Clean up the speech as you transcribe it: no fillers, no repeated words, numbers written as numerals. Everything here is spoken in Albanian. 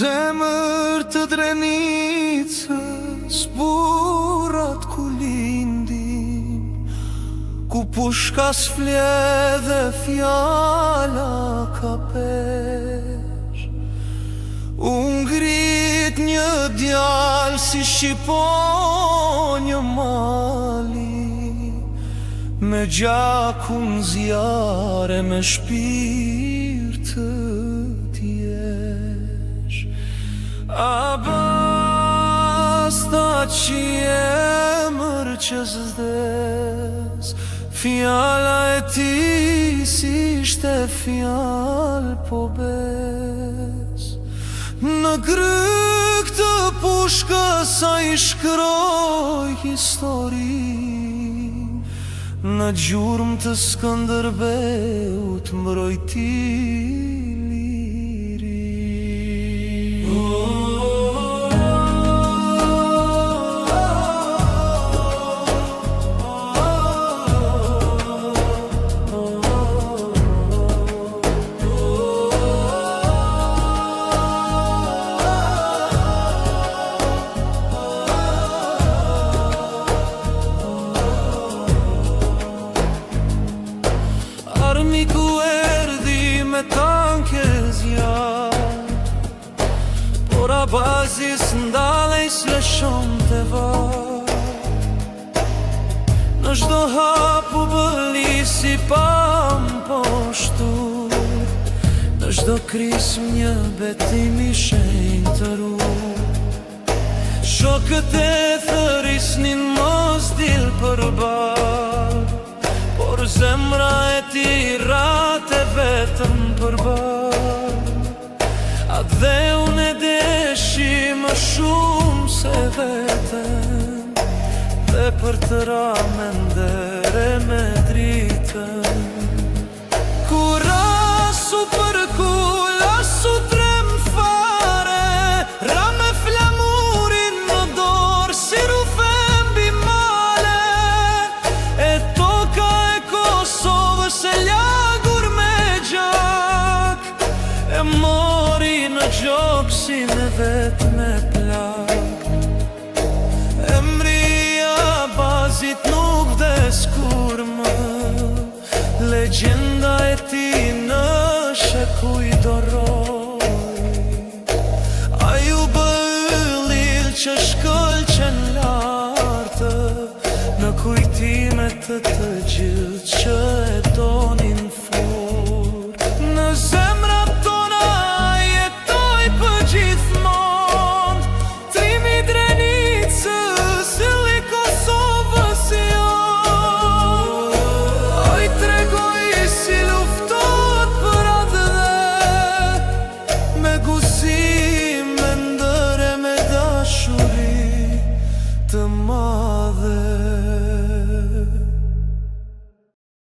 Zemër të drenicës, burat ku lindin, ku pushka s'fledhe fjala ka pesh. U ngrit një djalë si shqiponjë mali, me gjakun zjare, me shpirt të tjesh. A basta që emër që zdes, fjala e ti si ishte fjallë po bes. Në kryq të pushkës a i shkroj histori, në gjurmë të Skënderbeut mbrojti liri. Armiku erdi me tanke zjarë, por Abazis ndalej s'leshon të varë. Në çdo hap u bëli si pam poshtur, në çdo krism një betim i shenjtëru. Shokët e thërisnin mos dil përballë, por zemra e ti rate vetëm përballë. Atë dhe unë e deshi më shumë se vetëm, dhe për të ra me ndere me dritën. Kur asu për kull, asu trem fare, ra me flamurin në dorë si rufem bimale. E toka e Kosovës e lagur me gjak, e mori në gjoksin e vetë me plak. Emri Abazit nuk vdes kur më, legjenda e ti në shekuj doroj. A ju bëllil që shkëlqen lartë, në kujtimet të gjithë që